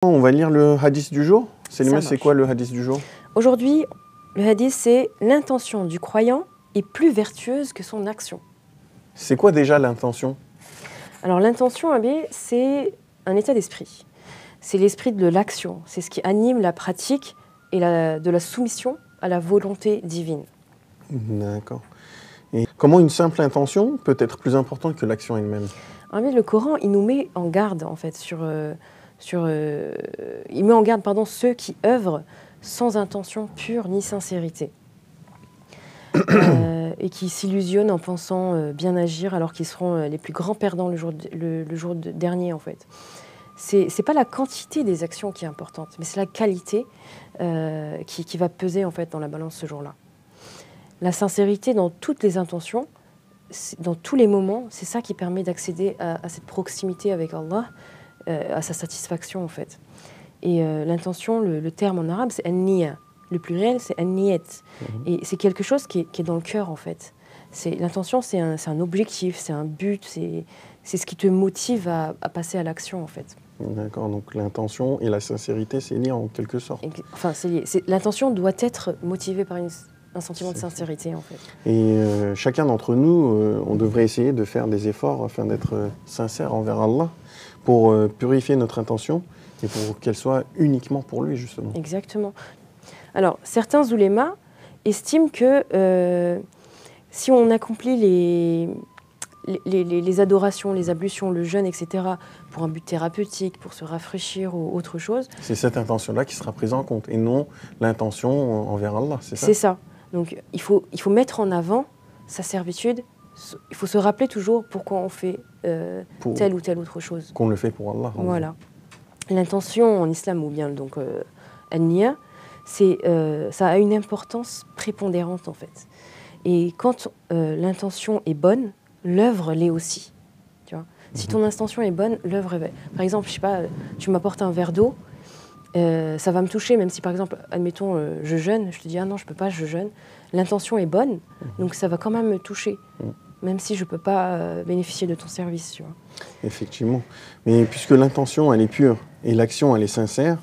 On va lire le hadith du jour. Selima, c'est quoi le hadith du jour? Aujourd'hui, le hadith, c'est l'intention du croyant est plus vertueuse que son action. C'est quoi déjà l'intention? Alors l'intention, c'est un état d'esprit. C'est l'esprit de l'action. C'est ce qui anime la pratique et de la soumission à la volonté divine. D'accord. Et comment une simple intention peut être plus importante que l'action elle-même? Le Coran, il nous met en garde en fait il met en garde ceux qui œuvrent sans intention pure ni sincérité et qui s'illusionnent en pensant bien agir alors qu'ils seront les plus grands perdants le jour dernier en fait. C'est pas la quantité des actions qui est importante, mais c'est la qualité qui va peser en fait dans la balance ce jour-là. La sincérité dans toutes les intentions, dans tous les moments, c'est ça qui permet d'accéder à cette proximité avec Allah, à sa satisfaction en fait. Et l'intention, le terme en arabe, c'est an-niyya. Le pluriel, c'est an-niyat. Et c'est quelque chose qui est dans le cœur en fait. L'intention, c'est un objectif, c'est un but, c'est ce qui te motive à passer à l'action en fait. D'accord, donc l'intention et la sincérité, c'est lié en quelque sorte. Enfin, c'est lié. L'intention doit être motivée par un sentiment de sincérité en fait. Et chacun d'entre nous, on devrait essayer de faire des efforts afin d'être sincère envers Allah pour purifier notre intention et pour qu'elle soit uniquement pour lui justement. Exactement. Alors, certains oulémas estiment que si on accomplit les adorations, les ablutions, le jeûne, etc., pour un but thérapeutique, pour se rafraîchir ou autre chose... C'est cette intention-là qui sera prise en compte et non l'intention envers Allah, c'est ça? C'est ça. Donc, il faut mettre en avant sa servitude. Il faut se rappeler toujours pourquoi on fait telle ou telle autre chose. Qu'on le fait pour Allah. Voilà. L'intention en islam, ou bien donc an-niyya, ça a une importance prépondérante en fait. Et quand l'intention est bonne, l'œuvre l'est aussi. Tu vois, si ton intention est bonne, l'œuvre est bonne. Par exemple, je sais pas, tu m'apportes un verre d'eau, ça va me toucher, même si par exemple, admettons, je jeûne, je te dis ah non, je peux pas, je jeûne. L'intention est bonne, donc ça va quand même me toucher, même si je peux pas bénéficier de ton service. Tu vois. Effectivement. Mais puisque l'intention, elle est pure et l'action, elle est sincère,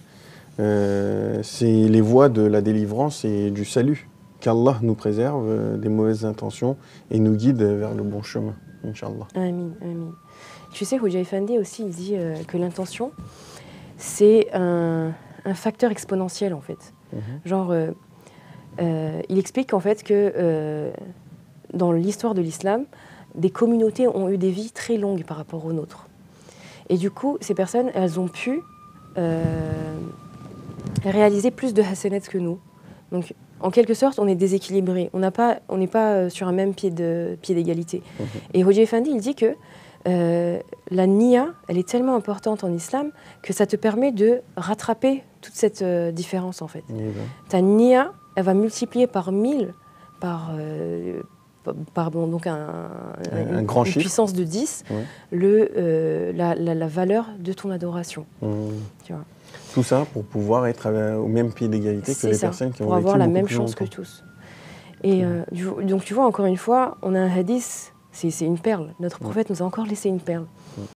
c'est les voies de la délivrance et du salut. Qu'Allah nous préserve des mauvaises intentions et nous guide vers le bon chemin, Inch'Allah. Amin, amin. Tu sais, Hoja Effendi aussi, il dit que l'intention, c'est un facteur exponentiel en fait. Genre, il explique en fait que dans l'histoire de l'islam, des communautés ont eu des vies très longues par rapport aux nôtres. Et du coup, ces personnes, elles ont pu réaliser plus de hasanat que nous. Donc, en quelque sorte, on est déséquilibré. On n'est pas sur un même pied d'égalité. Et Hoja Effendi, il dit que la niya, elle est tellement importante en islam que ça te permet de rattraper toute cette différence en fait. Ta niya, elle va multiplier par 1000, donc une grand chiffre. Puissance de 10, la valeur de ton adoration. Tu vois. Tout ça pour pouvoir être au même pied d'égalité que les personnes qui ont vécu beaucoup plus longtemps. Pour avoir la même chance que tous. Et donc tu vois, encore une fois, on a un hadith, c'est une perle. Notre prophète nous a encore laissé une perle.